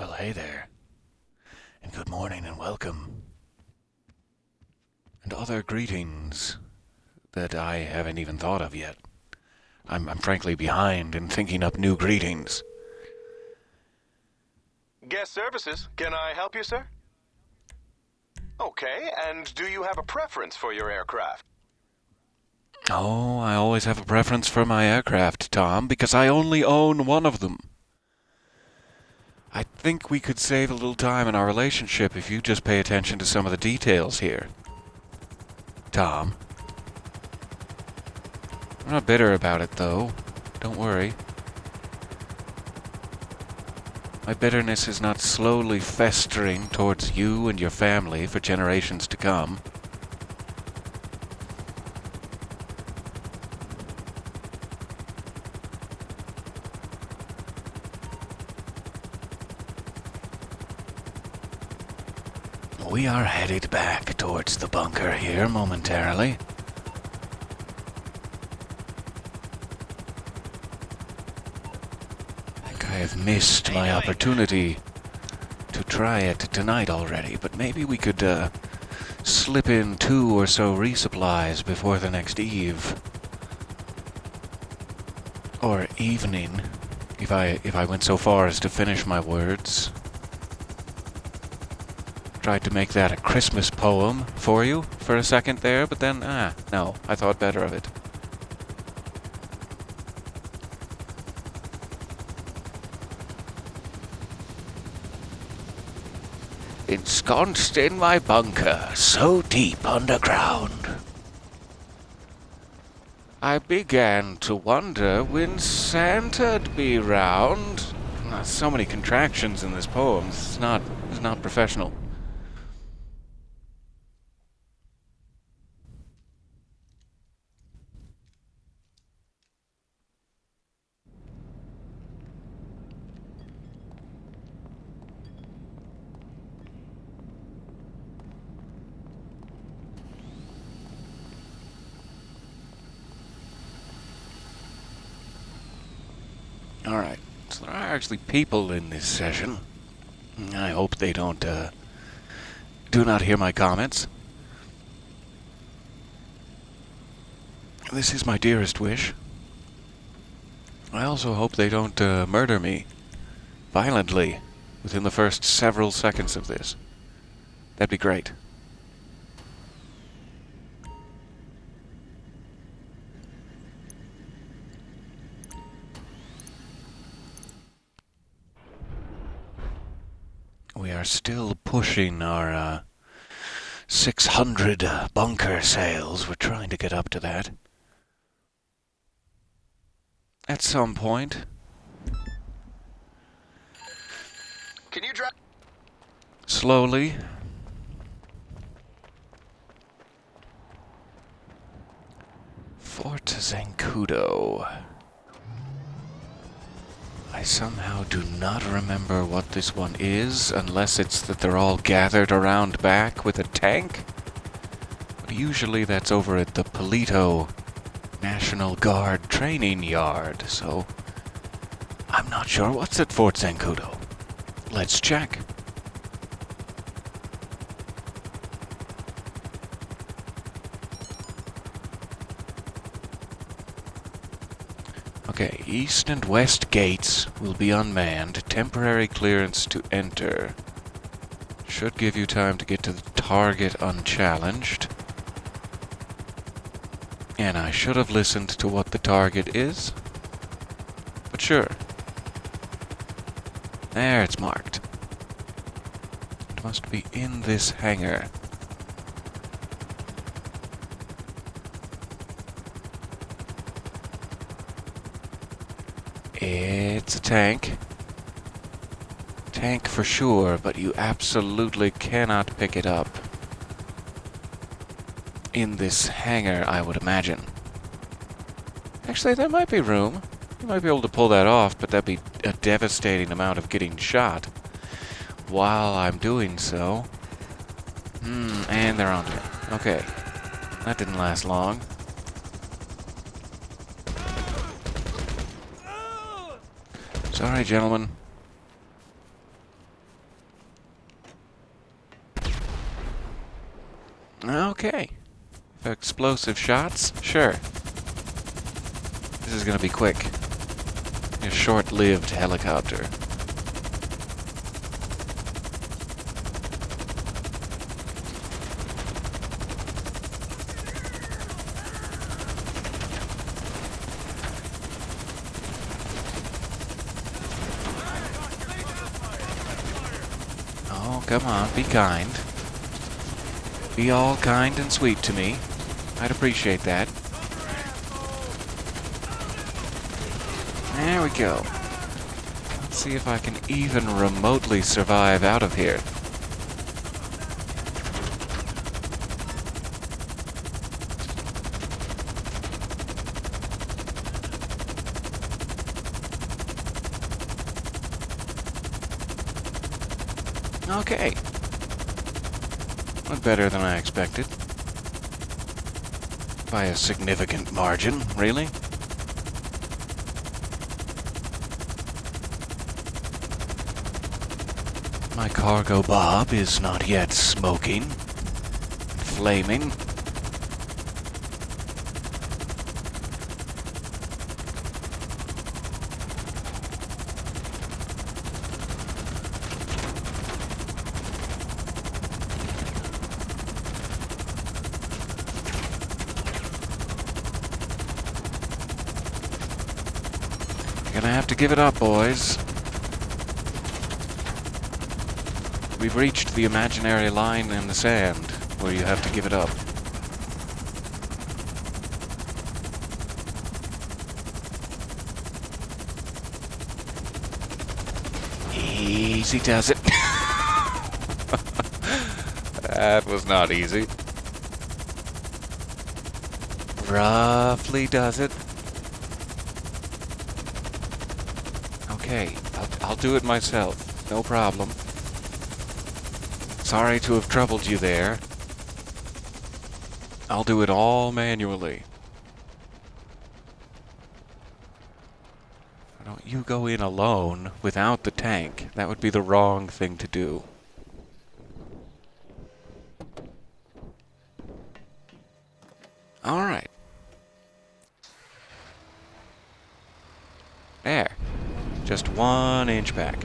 Well, hey there, and good morning and welcome, and other greetings that I haven't even thought of yet. I'm frankly behind in thinking up new greetings. Guest services, can I help you, sir? Okay, and do you have a preference for your aircraft? Oh, I always have a preference for my aircraft, Tom, because I only own one of them. I think we could save a little time in our relationship if you just pay attention to some of the details here. Tom. I'm not bitter about it, though. Don't worry. My bitterness is not slowly festering towards you and your family for generations to come. We are headed back towards the bunker here momentarily. I think I have missed my opportunity to try it tonight already, but maybe we could slip in 2 or so resupplies before the next eve. Or evening, if I went so far as to finish my words. Tried to make that a Christmas poem for you for a second there, but then, no, I thought better of it. Ensconced in my bunker, so deep underground, I began to wonder when Santa'd be round. So many contractions in this poem. It's not professional. Alright, so there are actually people in this session. I hope they don't, do not hear my comments. This is my dearest wish. I also hope they don't, murder me violently within the first several seconds of this. That'd be great. We are still pushing our 600 bunker sales. We're trying to get up to that. At some point. Can you drive? Slowly. Fort Zancudo. I somehow do not remember what this one is, unless it's that they're all gathered around back with a tank. But usually that's over at the Polito National Guard Training Yard, so I'm not sure what's at Fort Zancudo. Let's check. Okay, east and west gates will be unmanned. Temporary clearance to enter. Should give you time to get to the target unchallenged. And I should have listened to what the target is. But sure. There, it's marked. It must be in this hangar. It's a tank. Tank for sure, but you absolutely cannot pick it up in this hangar, I would imagine. Actually, there might be room. You might be able to pull that off, but that'd be a devastating amount of getting shot while I'm doing so. And they're on there. Okay. That didn't last long. Sorry, gentlemen. Okay. Explosive shots? Sure. This is gonna be quick. A short-lived helicopter. Oh, come on, be kind. Be all kind and sweet to me. I'd appreciate that. There we go. Let's see if I can even remotely survive out of here. Okay. Went better than I expected. By a significant margin, really. My cargo bob is not yet smoking, flaming. Gonna have to give it up, boys. We've reached the imaginary line in the sand where you have to give it up. Easy does it. That was not easy. Roughly does it. Okay, I'll do it myself. No problem. Sorry to have troubled you there. I'll do it all manually. Why don't you go in alone without the tank? That would be the wrong thing to do. Alright. There. Just 1 inch back.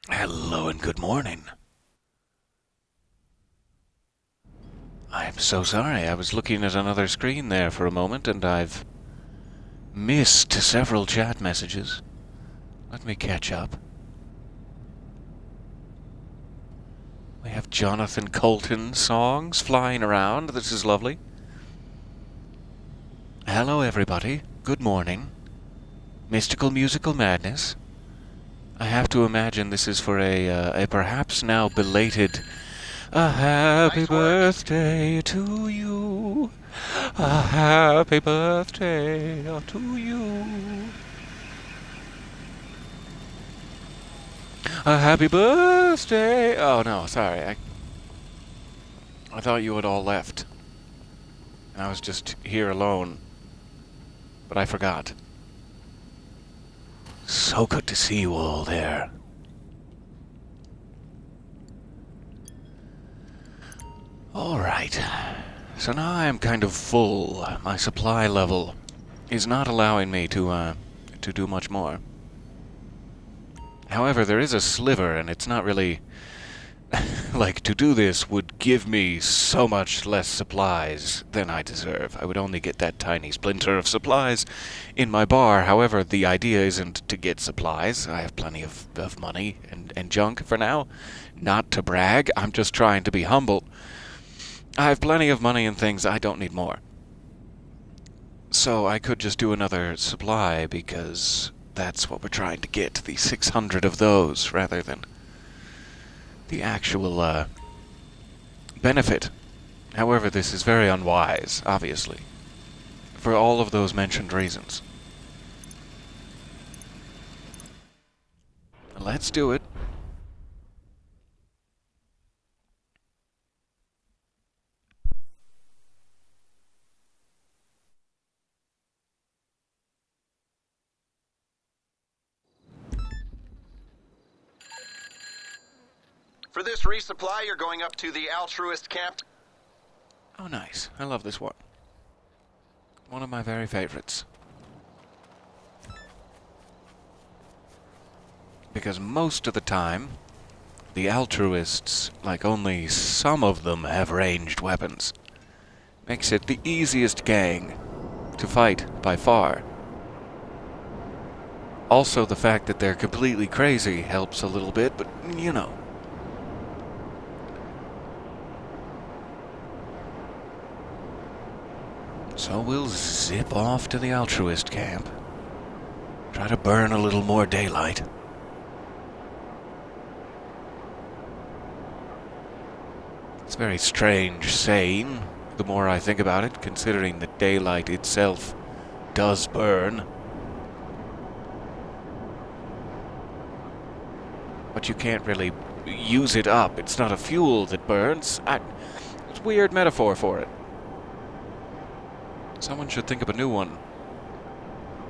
Hello and good morning. I'm so sorry. I was looking at another screen there for a moment and I've missed several chat messages. Let me catch up. We have Jonathan Colton songs flying around. This is lovely. Hello, everybody. Good morning. Mystical Musical Madness. I have to imagine this is for a perhaps now belated a happy birthday to you. A happy birthday to you. A happy birthday. Oh no, sorry. I thought you had all left. And I was just here alone. But I forgot. So good to see you all there. Alright. So now I am kind of full. My supply level is not allowing me to do much more. However, there is a sliver, and it's not really... like, to do this would give me so much less supplies than I deserve. I would only get that tiny splinter of supplies in my bar. However, the idea isn't to get supplies. I have plenty of money and junk for now. Not to brag, I'm just trying to be humble. I have plenty of money and things, I don't need more. So I could just do another supply, because that's what we're trying to get, the 600 of those, rather than the actual benefit. However, this is very unwise, obviously, for all of those mentioned reasons. Let's do it. For this resupply, you're going up to the altruist camp. Oh, nice. I love this one. One of my very favorites. Because most of the time, the altruists, like only some of them, have ranged weapons. Makes it the easiest gang to fight by far. Also, the fact that they're completely crazy helps a little bit, but you know. So we'll zip off to the altruist camp. Try to burn a little more daylight. It's very strange saying, the more I think about it, considering that daylight itself does burn. But you can't really use it up. It's not a fuel that burns. It's a weird metaphor for it. Someone should think of a new one.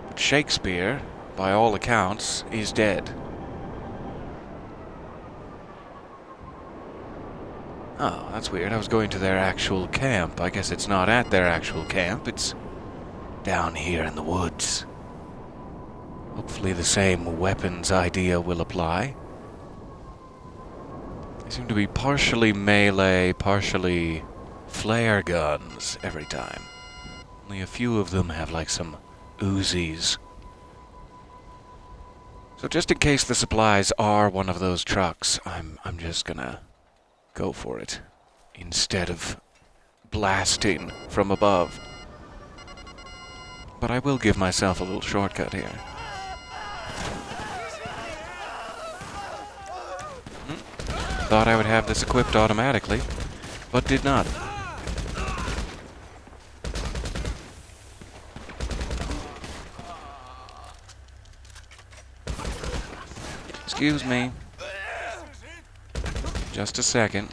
But Shakespeare, by all accounts, is dead. Oh, that's weird. I was going to their actual camp. I guess it's not at their actual camp. It's down here in the woods. Hopefully the same weapons idea will apply. They seem to be partially melee, partially flare guns every time. Only a few of them have like some Uzis. So just in case the supplies are one of those trucks, I'm just gonna go for it instead of blasting from above. But I will give myself a little shortcut here. Thought I would have this equipped automatically, but did not. Excuse me. Just a second.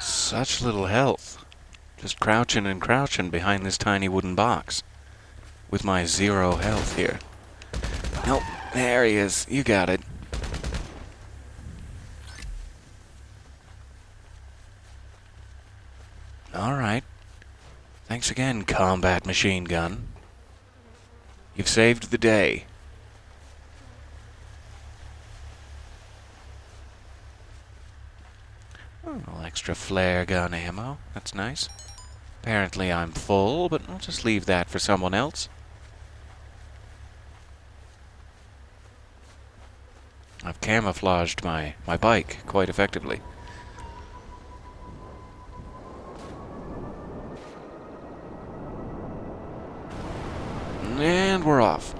Such little health. Just crouching and crouching behind this tiny wooden box. With my 0 health here. Nope, there he is. You got it. Alright. Thanks again, combat machine gun. You've saved the day. Oh, a little extra flare gun ammo. That's nice. Apparently I'm full, but I'll just leave that for someone else. I've camouflaged my bike quite effectively. And we're off.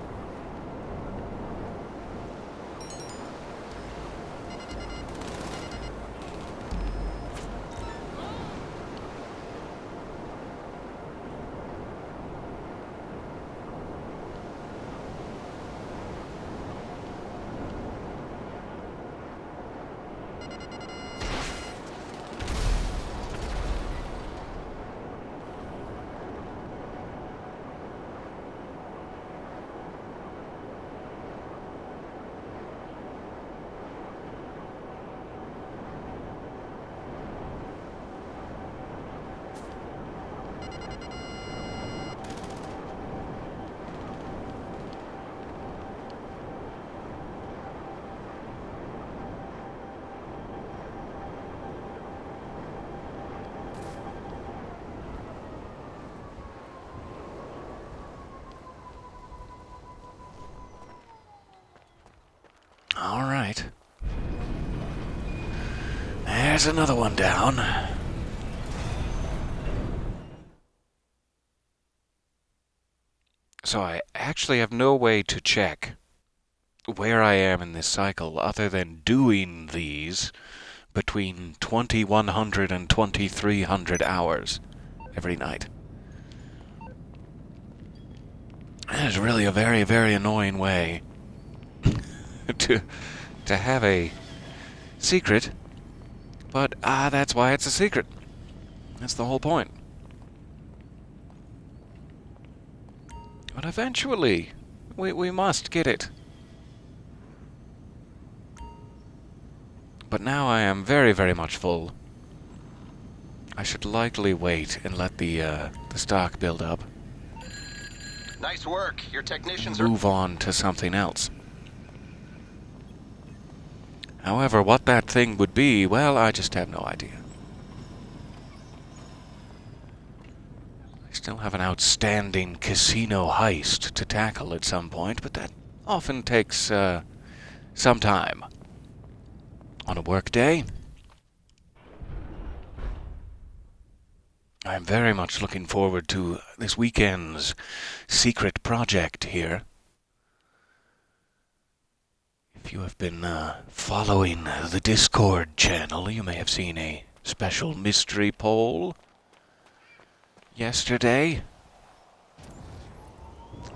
All right. There's another one down. So I actually have no way to check where I am in this cycle other than doing these between 2100 and 2300 hours every night. That is really a very, very annoying way to have a secret, but that's why it's a secret. That's the whole point. But eventually, we must get it. But now I am very, very much full. I should likely wait and let the stock build up. Nice work. Your technicians Move on to something else. However, what that thing would be, well, I just have no idea. I still have an outstanding casino heist to tackle at some point, but that often takes some time. On a work day, I'm very much looking forward to this weekend's secret project here. If you have been following the Discord channel, you may have seen a special mystery poll yesterday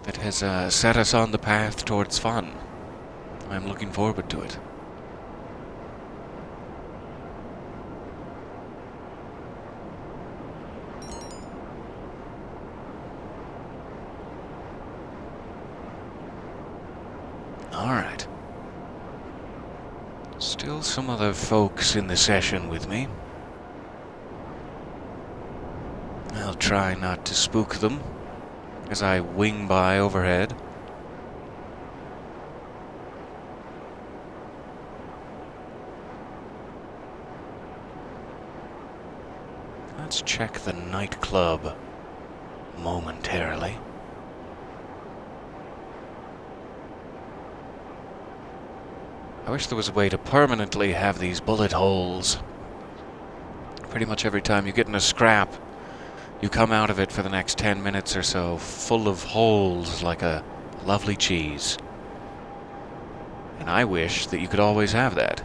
that has set us on the path towards fun. I'm looking forward to it. Alright. Still some other folks in the session with me. I'll try not to spook them as I wing by overhead. Let's check the nightclub momentarily. I wish there was a way to permanently have these bullet holes. Pretty much every time you get in a scrap, you come out of it for the next 10 minutes or so full of holes like a lovely cheese. And I wish that you could always have that.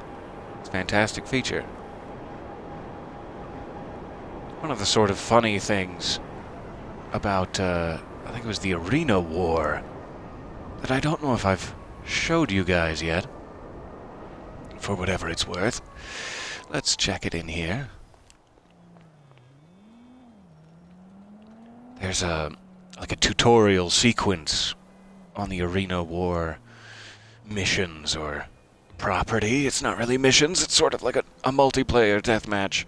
It's a fantastic feature. One of the sort of funny things about, I think it was the Arena War, that I don't know if I've showed you guys yet. For whatever it's worth. Let's check it in here. There's like a tutorial sequence on the Arena War missions or property. It's not really missions, it's sort of like a multiplayer deathmatch.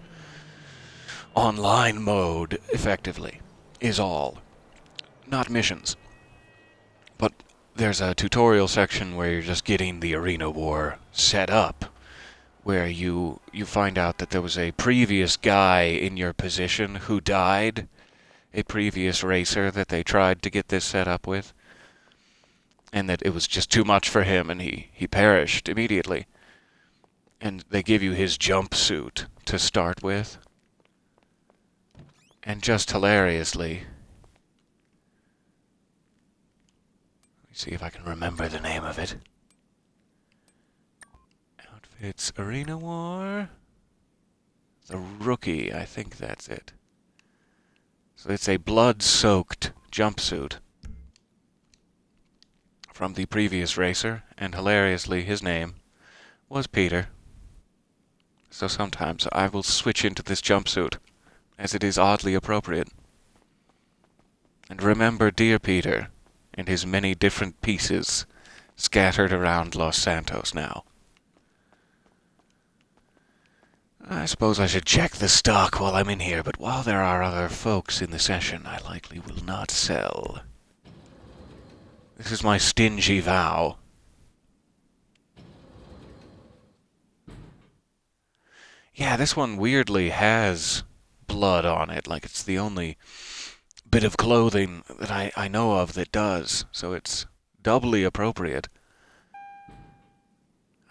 Online mode, effectively, is all. Not missions. But there's a tutorial section where you're just getting the Arena War set up, where you find out that there was a previous guy in your position who died, a previous racer that they tried to get this set up with, and that it was just too much for him and he perished immediately. And they give you his jumpsuit to start with. And just hilariously, see if I can remember the name of it. Outfits Arena War. The Rookie, I think that's it. So it's a blood-soaked jumpsuit from the previous racer, and hilariously his name was Peter. So sometimes I will switch into this jumpsuit, as it is oddly appropriate. And remember dear Peter and his many different pieces scattered around Los Santos now. I suppose I should check the stock while I'm in here, but while there are other folks in the session, I likely will not sell. This is my stingy vow. Yeah, this one weirdly has blood on it, like it's the only bit of clothing that I know of that does, so it's doubly appropriate.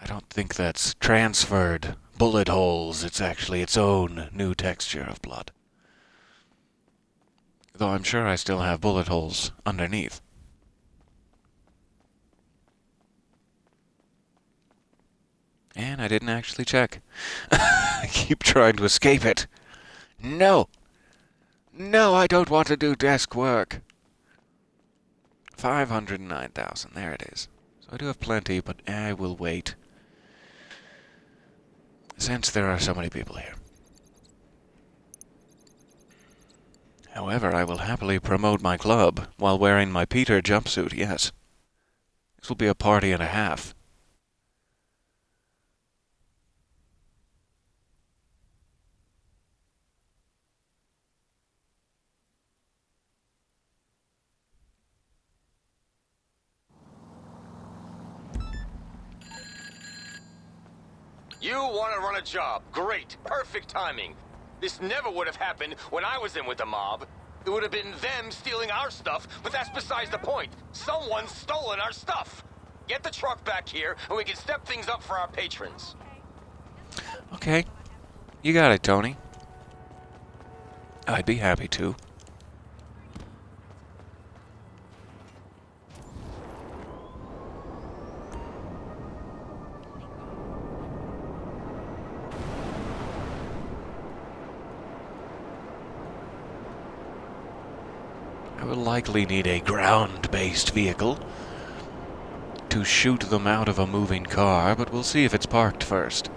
I don't think that's transferred bullet holes, it's actually its own new texture of blood. Though I'm sure I still have bullet holes underneath. And I didn't actually check. I keep trying to escape it. No! No, I don't want to do desk work. 509,000. There it is. So I do have plenty, but I will wait. Since there are so many people here. However, I will happily promote my club while wearing my Peter jumpsuit, yes. This will be a party and a half. You want to run a job. Great. Perfect timing. This never would have happened when I was in with the mob. It would have been them stealing our stuff, but that's besides the point. Someone's stolen our stuff. Get the truck back here, and we can step things up for our patrons. Okay. You got it, Tony. I'd be happy to. I will likely need a ground-based vehicle to shoot them out of a moving car, but we'll see if it's parked first.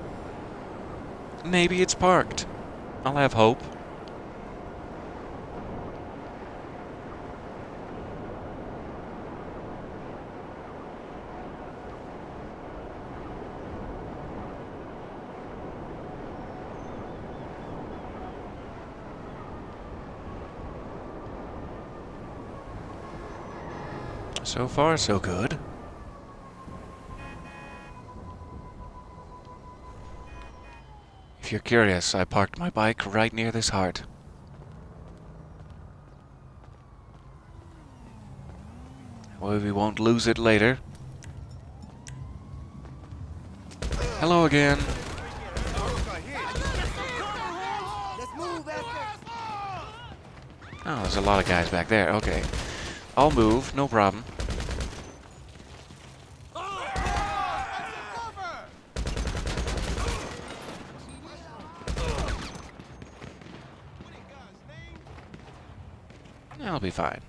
Maybe it's parked. I'll have hope. So far, so good. If you're curious, I parked my bike right near this heart. Well, we won't lose it later. Hello again. Oh, there's a lot of guys back there. Okay. I'll move, no problem. I'll be fine.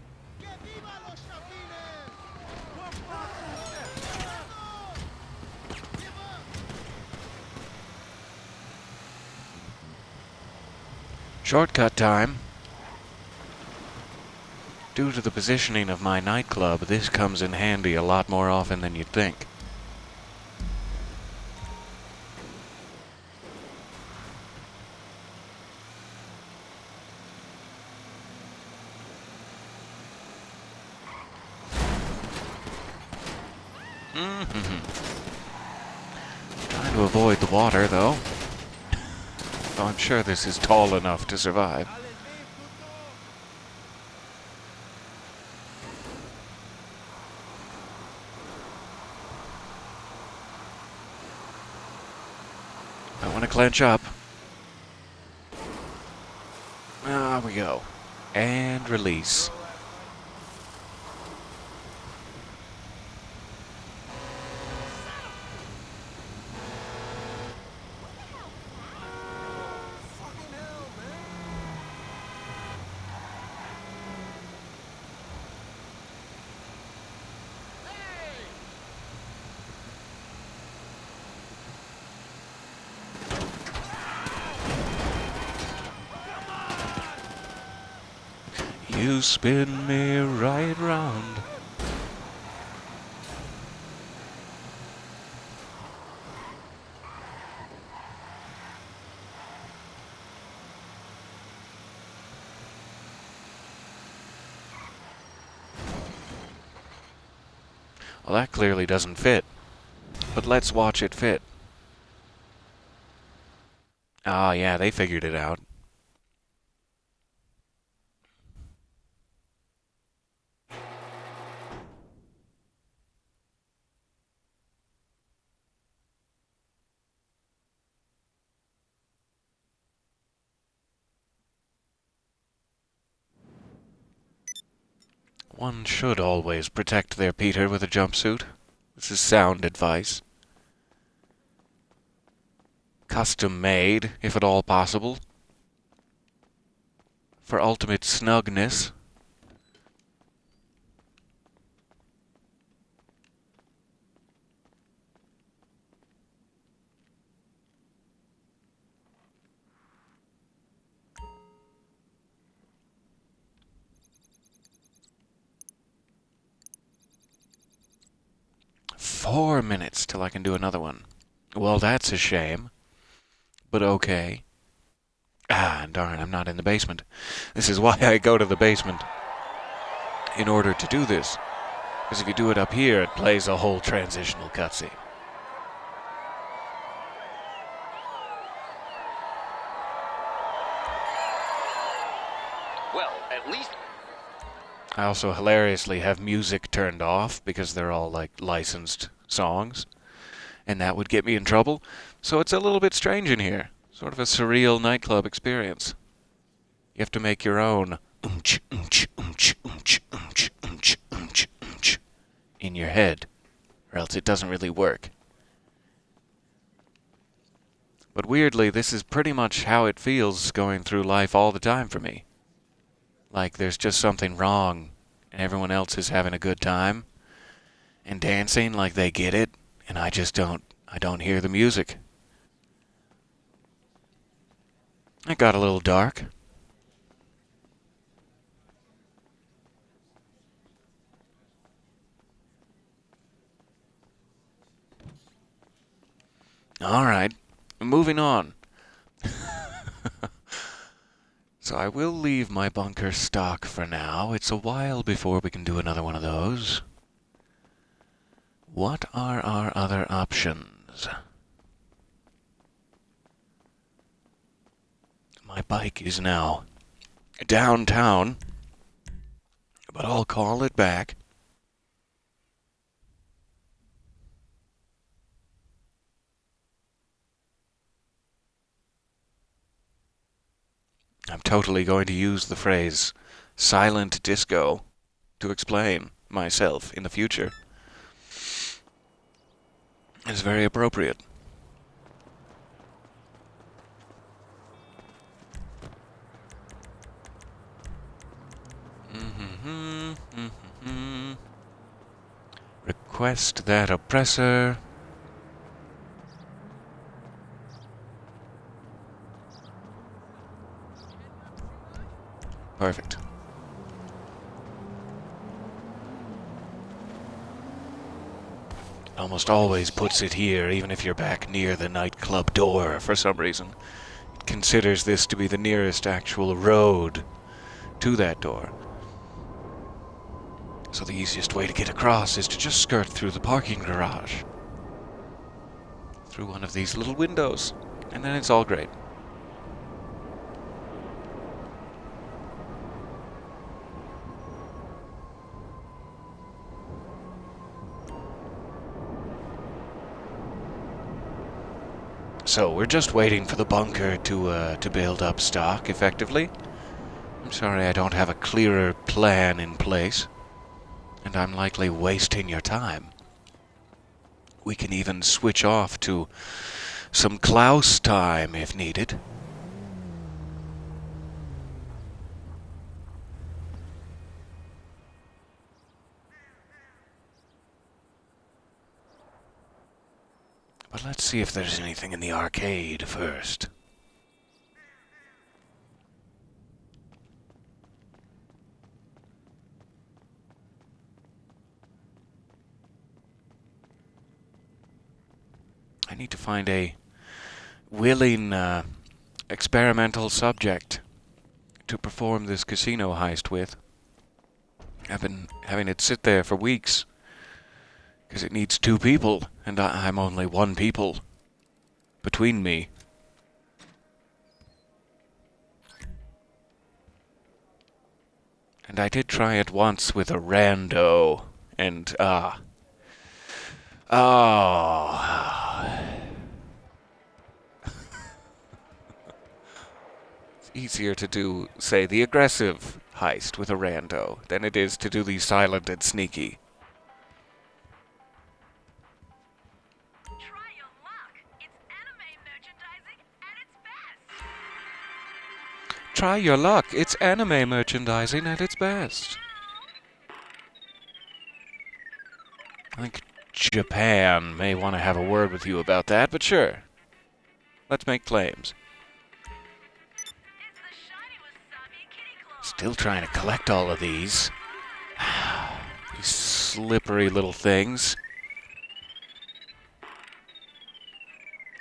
Shortcut time. Due to the positioning of my nightclub, this comes in handy a lot more often than you'd think. Trying to avoid the water, though. Though I'm sure this is tall enough to survive. I want to clench up. There we go. And release. You spin me right round. Well, that clearly doesn't fit. But let's watch it fit. Ah, yeah, they figured it out. One should always protect their Peter with a jumpsuit. This is sound advice. Custom made, if at all possible. For ultimate snugness. 4 minutes till I can do another one. Well, that's a shame. But okay. Ah, darn, I'm not in the basement. This is why I go to the basement. In order to do this. Because if you do it up here, it plays a whole transitional cutscene. Well, at least... I also hilariously have music turned off because they're all like licensed songs. And that would get me in trouble. So it's a little bit strange in here. Sort of a surreal nightclub experience. You have to make your own in your head, or else it doesn't really work. But weirdly, this is pretty much how it feels going through life all the time for me. Like there's just something wrong, and everyone else is having a good time, and dancing like they get it, and I don't hear the music. It got a little dark. Alright, moving on. So I will leave my bunker stock for now. It's a while before we can do another one of those. What are our other options? My bike is now downtown, but I'll call it back. I'm totally going to use the phrase silent disco to explain myself in the future. It's very appropriate. Request that oppressor. Perfect. Almost always puts it here, even if you're back near the nightclub door for some reason. It considers this to be the nearest actual road to that door. So the easiest way to get across is to just skirt through the parking garage. Through one of these little windows. And then it's all great. So we're just waiting for the bunker to build up stock effectively. I'm sorry I don't have a clearer plan in place. And I'm likely wasting your time. We can even switch off to some Klaus time if needed. But let's see if there's anything in the arcade first. I need to find a willing experimental subject to perform this casino heist with. I've been having it sit there for weeks because it needs 2 people, and I'm only 1 people between me. And I did try it once with a rando, and it's easier to do, say, the aggressive heist with a rando than it is to do the silent and sneaky. Try your luck. It's anime merchandising at its best. Try your luck. It's anime merchandising at its best. I think Japan may want to have a word with you about that, but sure. Let's make claims. It's the shiny wasabi kitty claw. Still trying to collect all of these. These slippery little things.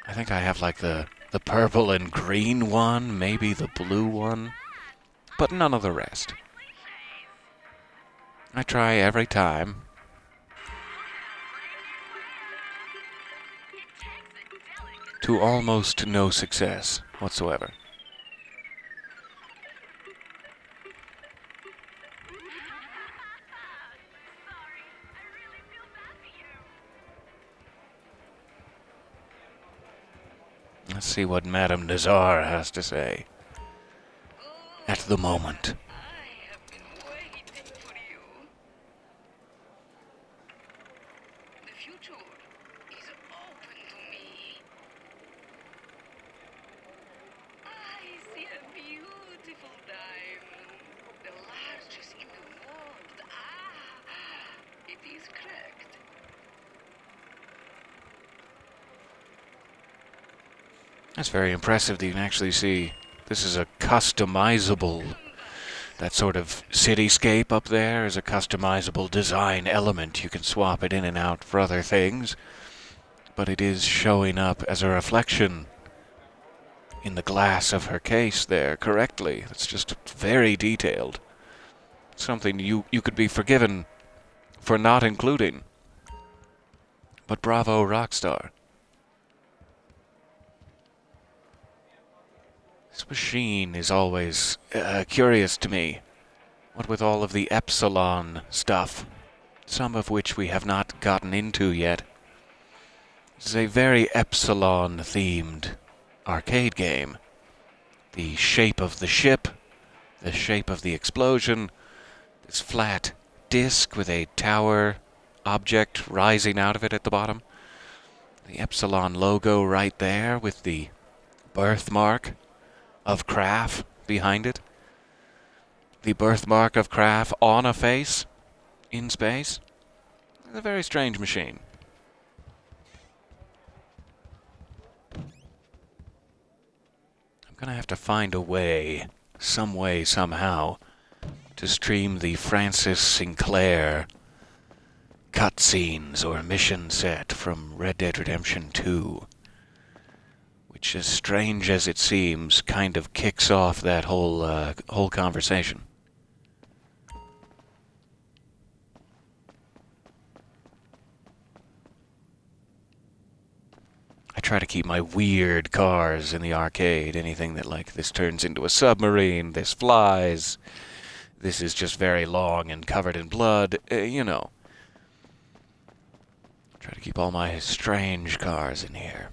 I think I have like the purple and green one, maybe the blue one, but none of the rest. I try every time. To almost no success whatsoever. Let's see what Madame Nazar has to say. At the moment. I have been waiting for you. The future is open to me. I see a beautiful diamond, the largest in the world. It is cracked. That's very impressive that you can actually see this is a customizable, that sort of cityscape up there is a customizable design element. You can swap it in and out for other things, but it is showing up as a reflection in the glass of her case there correctly. It's just very detailed. Something you could be forgiven for not including. But bravo, Rockstar. This machine is always curious to me. What with all of the Epsilon stuff, some of which we have not gotten into yet. This is a very Epsilon-themed arcade game. The shape of the ship, the shape of the explosion, this flat disc with a tower object rising out of it at the bottom. The Epsilon logo right there with the birthmark of Craft behind it. The birthmark of Craft on a face in space. It's a very strange machine. I'm gonna have to find a way, some way, somehow, to stream the Francis Sinclair cutscenes or mission set from Red Dead Redemption 2. Which, as strange as it seems, kind of kicks off that whole conversation. I try to keep my weird cars in the arcade. Anything that, like, this turns into a submarine, this flies, this is just very long and covered in blood, you know. Try to keep all my strange cars in here.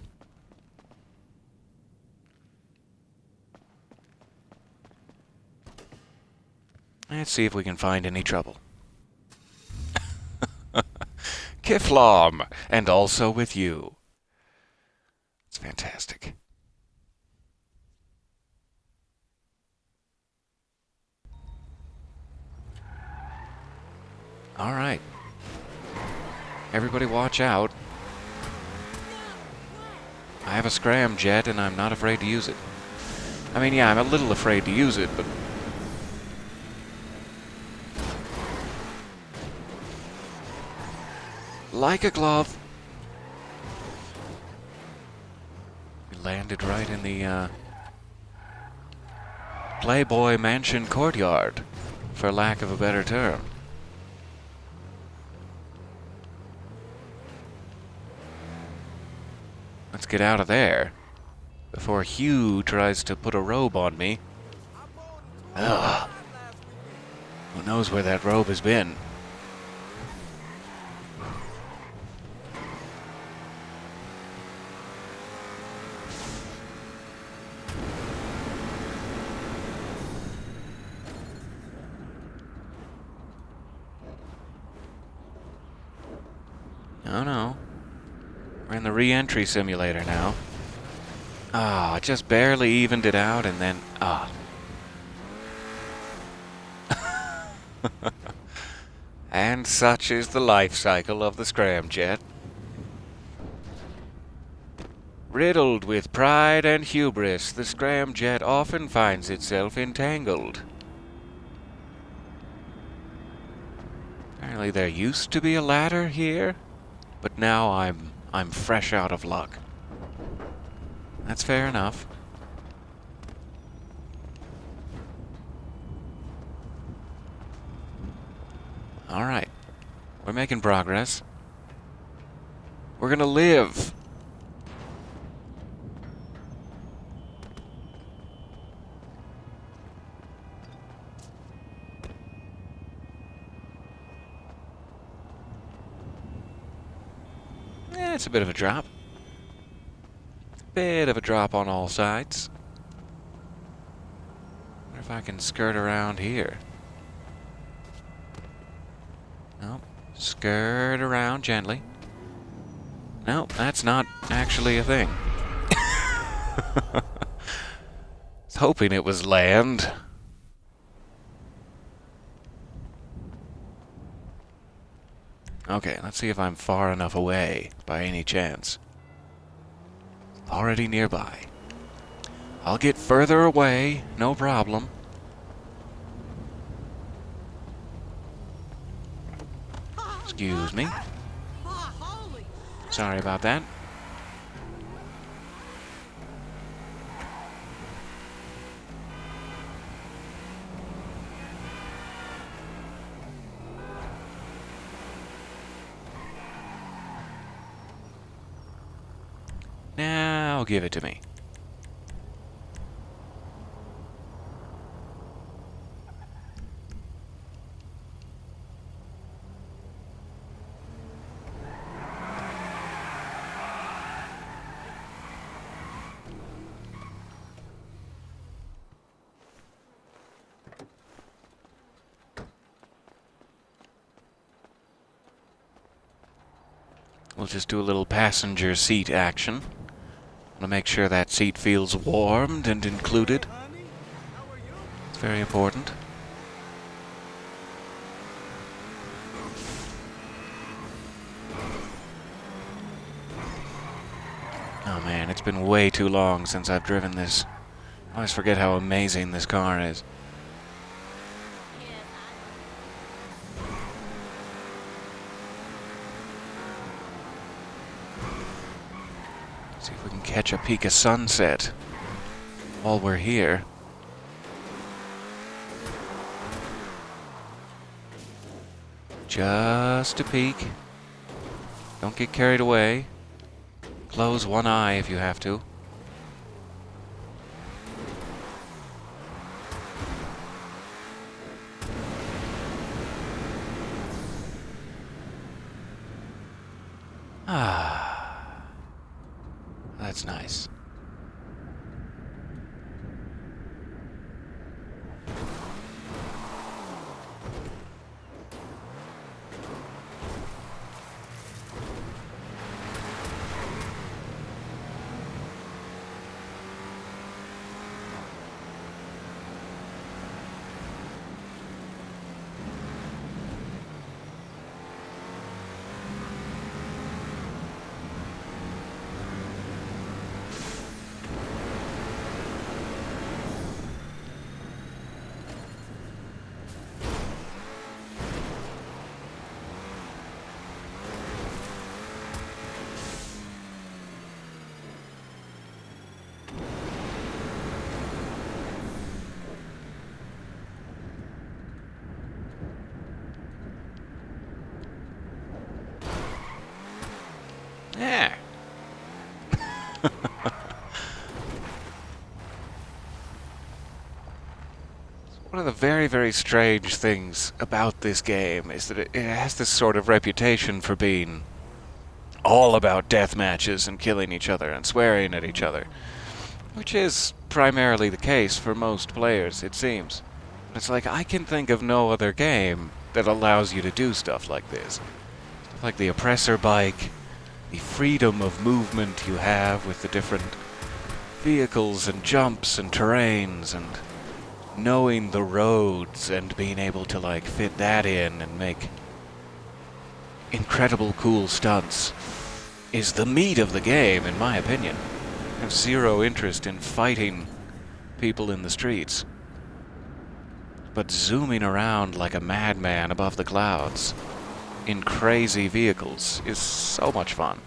Let's see if we can find any trouble. Kiflom, and also with you. It's fantastic. All right. Everybody watch out. I have a scramjet and I'm not afraid to use it. I mean, yeah, I'm a little afraid to use it, but... like a glove. We landed right in the Playboy Mansion courtyard, for lack of a better term. Let's get out of there before Hugh tries to put a robe on me. Ugh. Who knows where that robe has been? Oh no. We're in the Reentry Simulator now. Ah, just barely evened it out and then... ah. And such is the life cycle of the scramjet. Riddled with pride and hubris, the scramjet often finds itself entangled. Apparently there used to be a ladder here, but now I'm fresh out of luck. That's fair enough. Alright. We're making progress. We're gonna live! It's a bit of a drop. Bit of a drop on all sides. Wonder if I can skirt around here. Nope. Skirt around gently. Nope, that's not actually a thing. I was hoping it was land. Okay, let's see if I'm far enough away, by any chance. Already nearby. I'll get further away, no problem. Excuse me. Sorry about that. Now give it to me. We'll just do a little passenger seat action. Want to make sure that seat feels warmed and included. It's very important. Oh man, it's been way too long since I've driven this. I always forget how amazing this car is. See if we can catch a peek of sunset while we're here. Just a peek. Don't get carried away. Close one eye if you have to. Ah. That's nice. Yeah. One of the very, very strange things about this game is that it has this sort of reputation for being all about death matches and killing each other and swearing at each other, which is primarily the case for most players, it seems. But it's like, I can think of no other game that allows you to do stuff like this. Stuff like the oppressor bike, the freedom of movement you have with the different vehicles and jumps and terrains, and knowing the roads and being able to like fit that in and make incredible cool stunts is the meat of the game, in my opinion. I have zero interest in fighting people in the streets, but zooming around like a madman above the clouds in crazy vehicles is so much fun.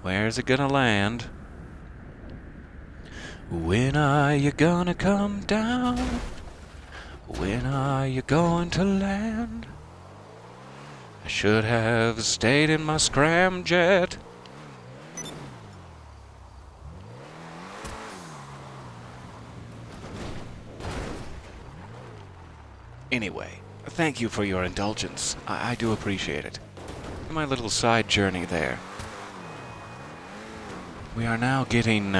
Where's it gonna land? When are you gonna come down? When are you going to land? I should have stayed in my scramjet. Anyway, thank you for your indulgence. I do appreciate it. My little side journey there. We are now getting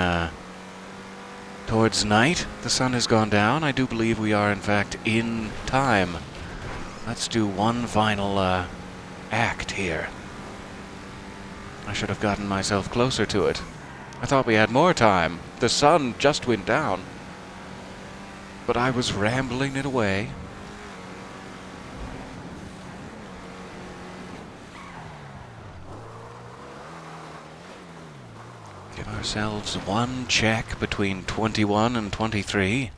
towards night. The sun has gone down. I do believe we are, in fact, in time. Let's do one final act here. I should have gotten myself closer to it. I thought we had more time. The sun just went down. But I was rambling it away. Give ourselves one check between 21 and 23.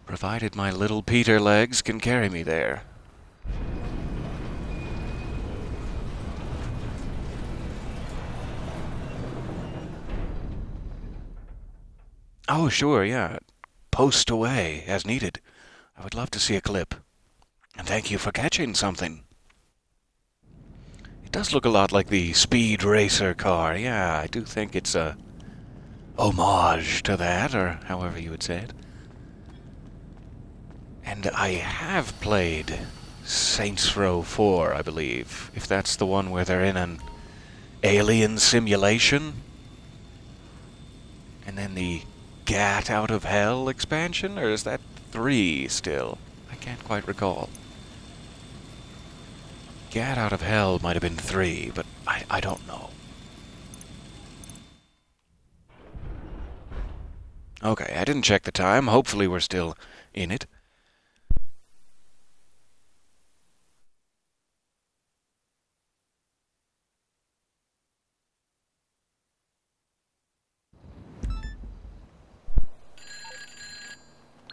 Provided my little Peter legs can carry me there. Oh, sure, yeah. Post away, as needed. I would love to see a clip. And thank you for catching something. It does look a lot like the Speed Racer car. Yeah, I do think it's a homage to that, or however you would say it. And I have played Saints Row 4, I believe. If that's the one where they're in an alien simulation. And then the Gat Out of Hell expansion? Or is that 3 still? I can't quite recall. Gat Out of Hell might have been 3, but I don't know. Okay, I didn't check the time. Hopefully we're still in it.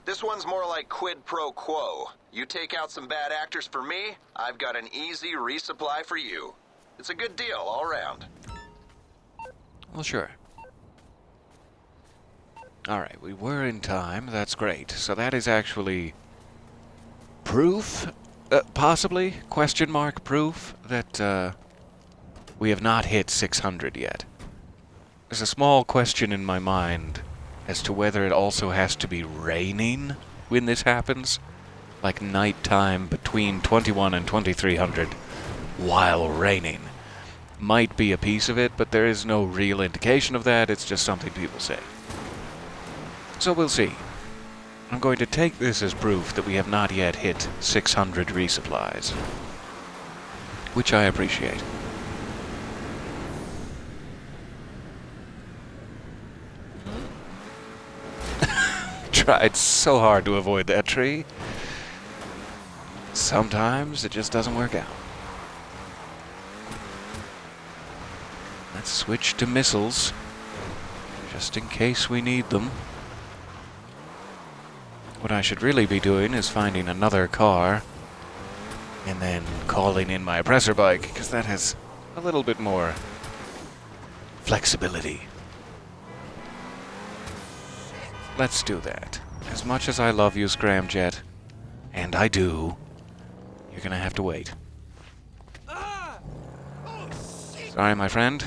This one's more like quid pro quo. You take out some bad actors for me, I've got an easy resupply for you. It's a good deal all around. Well, sure. Alright, we were in time. That's great. So that is actually proof, possibly, question mark, proof that we have not hit 600 yet. There's a small question in my mind as to whether it also has to be raining when this happens, like nighttime between 21 and 2300 while raining. Might be a piece of it, but there is no real indication of that. It's just something people say. So we'll see. I'm going to take this as proof that we have not yet hit 600 resupplies, which I appreciate. Tried so hard to avoid that tree. Sometimes it just doesn't work out. Let's switch to missiles, just in case we need them. What I should really be doing is finding another car and then calling in my oppressor bike, because that has a little bit more flexibility. Let's do that. As much as I love you, Scramjet, and I do, you're gonna have to wait. Sorry, my friend.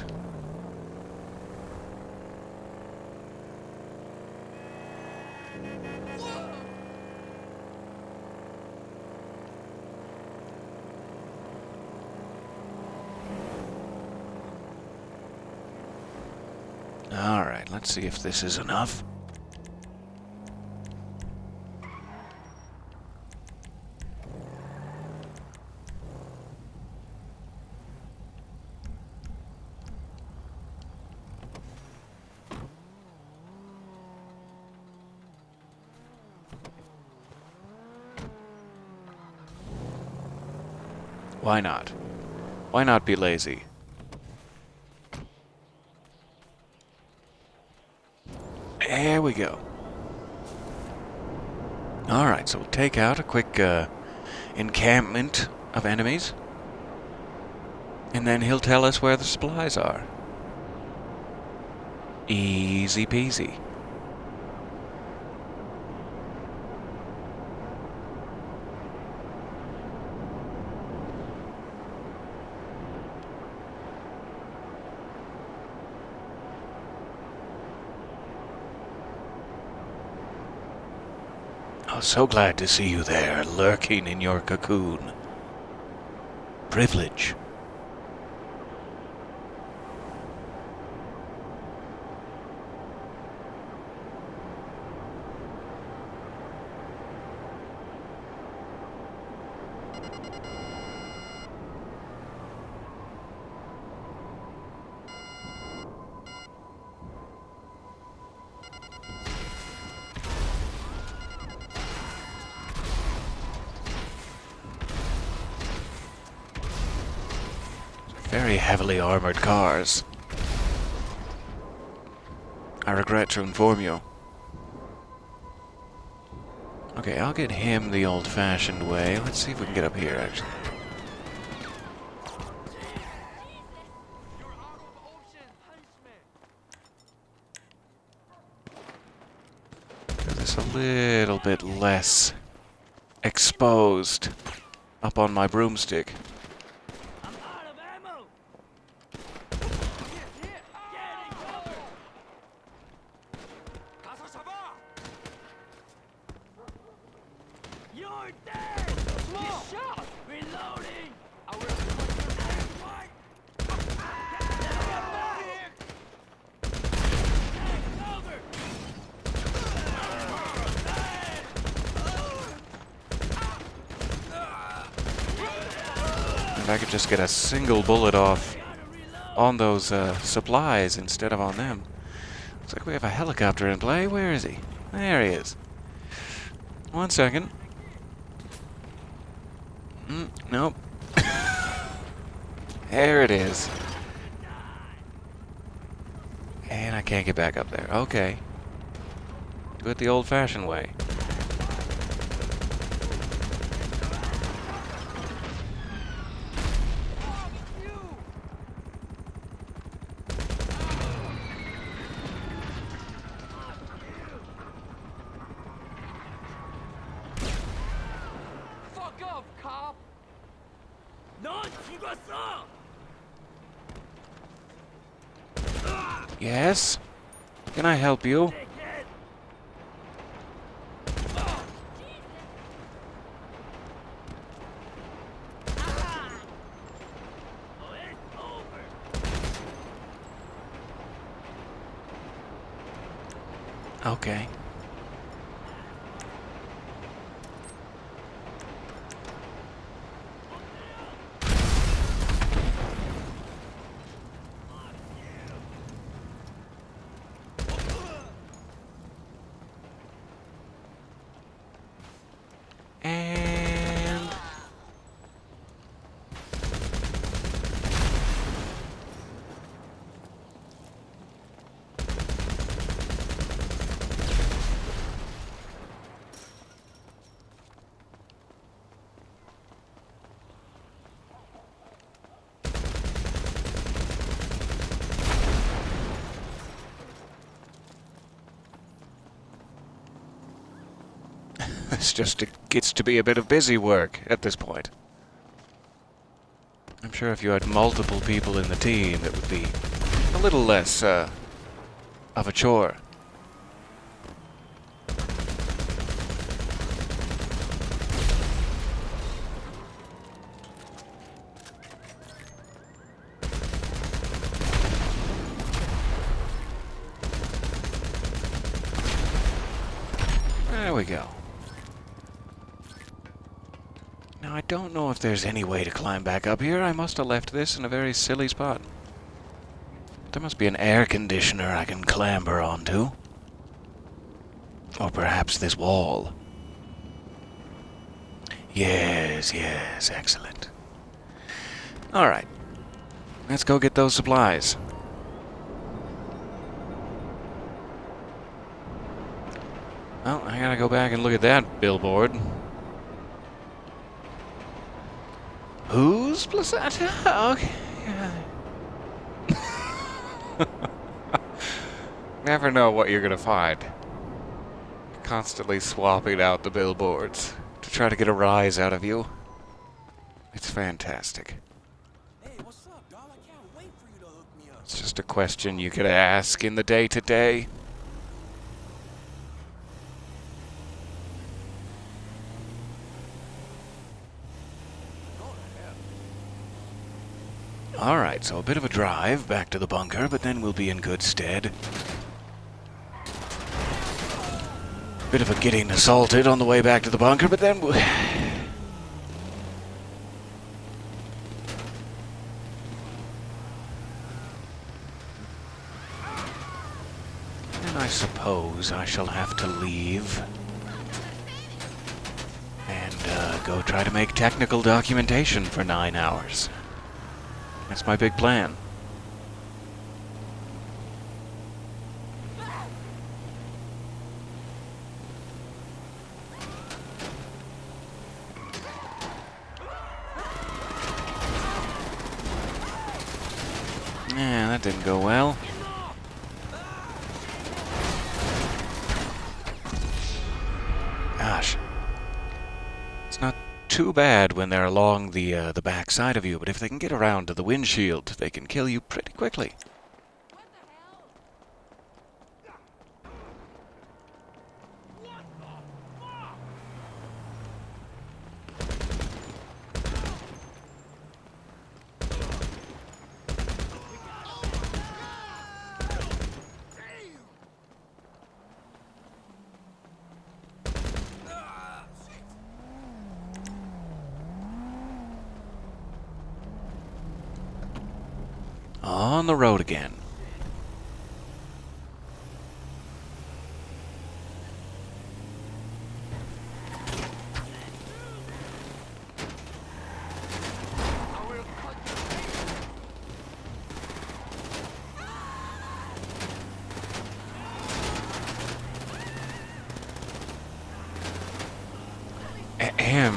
Alright, let's see if this is enough. Why not? Why not be lazy? There we go. Alright, so we'll take out a quick encampment of enemies. And then he'll tell us where the supplies are. Easy peasy. Oh, so glad to see you there, lurking in your cocoon. Privilege. Very heavily armored cars. I regret to inform you. Okay, I'll get him the old-fashioned way. Let's see if we can get up here, actually. This a little bit less exposed up on my broomstick. If I could just get a single bullet off on those supplies instead of on them. Looks like we have a helicopter in play. Where is he? There he is. 1 second. Nope. There it is. And I can't get back up there. Okay. Do it the old-fashioned way. Yes? Can I help you? Okay. And it's just, it gets to be a bit of busy work at this point. I'm sure if you had multiple people in the team, it would be a little less of a chore. There we go. Now, I don't know if there's any way to climb back up here. I must have left this in a very silly spot. There must be an air conditioner I can clamber onto. Or perhaps this wall. Yes, yes, excellent. Alright. Let's go get those supplies. Well, I gotta go back and look at that billboard. Whose placenta? Okay, Never know what you're gonna find. Constantly swapping out the billboards to try to get a rise out of you. It's fantastic. Hey, what's up, dog? I can't wait for you to hook me up. It's just a question you could ask in the day-to-day. Alright, so a bit of a drive back to the bunker, but then we'll be in good stead. Bit of a getting assaulted on the way back to the bunker, but then we'll... And I suppose I shall have to leave and go try to make technical documentation for 9 hours. That's my big plan. Yeah, that didn't go well. Gosh. It's not too bad when they're along the back side of you, but if they can get around to the windshield, they can kill you pretty quickly. On the road again. Ahem.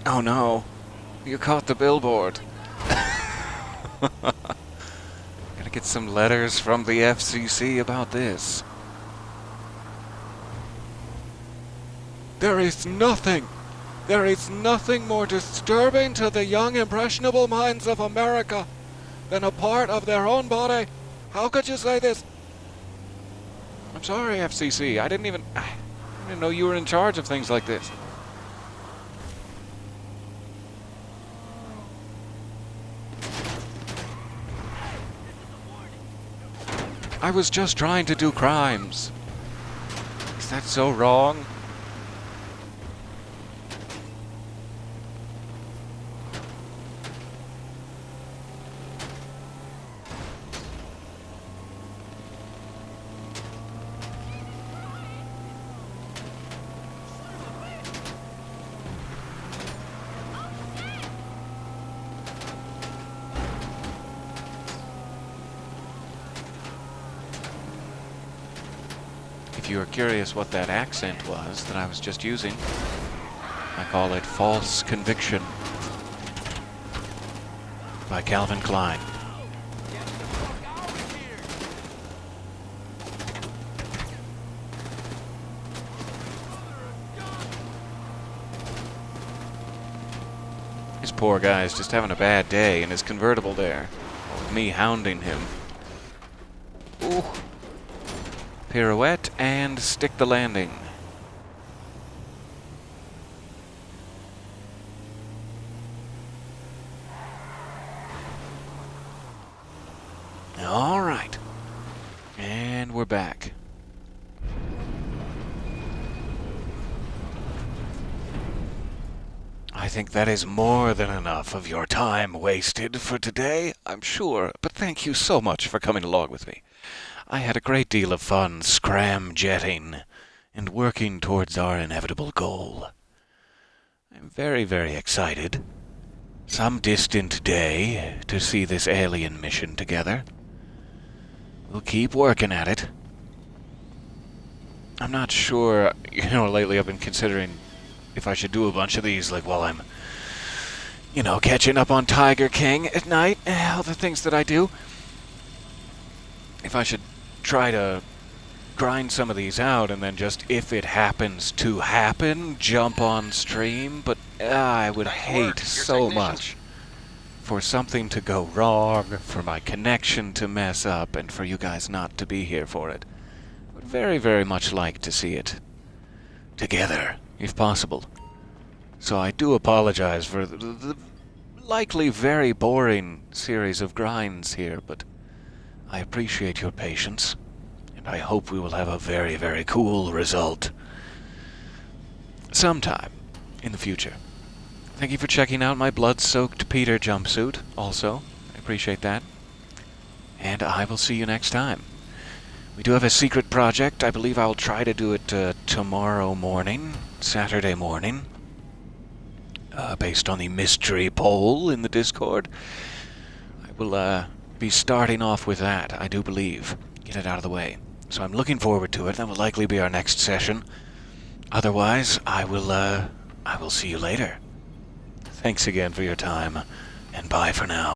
Oh no, you caught the billboard. Gotta get some letters from the FCC about this. There is nothing more disturbing to the young impressionable minds of America than a part of their own body. How could you say this? I'm sorry, FCC, I didn't know you were in charge of things like this. I was just trying to do crimes. Is that so wrong? If you are curious what that accent was that I was just using, I call it False Conviction by Calvin Klein. This poor guy's just having a bad day in his convertible there, with me hounding him. Ooh. Pirouette and stick the landing. All right. And we're back. I think that is more than enough of your time wasted for today, I'm sure, but thank you so much for coming along with me. I had a great deal of fun scram-jetting and working towards our inevitable goal. I'm very, very excited. Some distant day to see this alien mission together. We'll keep working at it. I'm not sure, lately I've been considering if I should do a bunch of these, like while I'm, catching up on Tiger King at night, all the things that I do. If I should try to grind some of these out and then just, if it happens to happen, jump on stream, but I would hate so much for something to go wrong, for my connection to mess up, and for you guys not to be here for it. I would very, very much like to see it together, if possible. So I do apologize for the likely very boring series of grinds here, but I appreciate your patience, and I hope we will have a very, very cool result sometime in the future. Thank you for checking out my blood-soaked Peter jumpsuit, also. I appreciate that. And I will see you next time. We do have a secret project. I believe I'll try to do it tomorrow morning, Saturday morning, based on the mystery poll in the Discord. I will be starting off with that, I do believe. Get it out of the way. So I'm looking forward to it. That will likely be our next session. Otherwise, I will see you later. Thanks again for your time, and bye for now.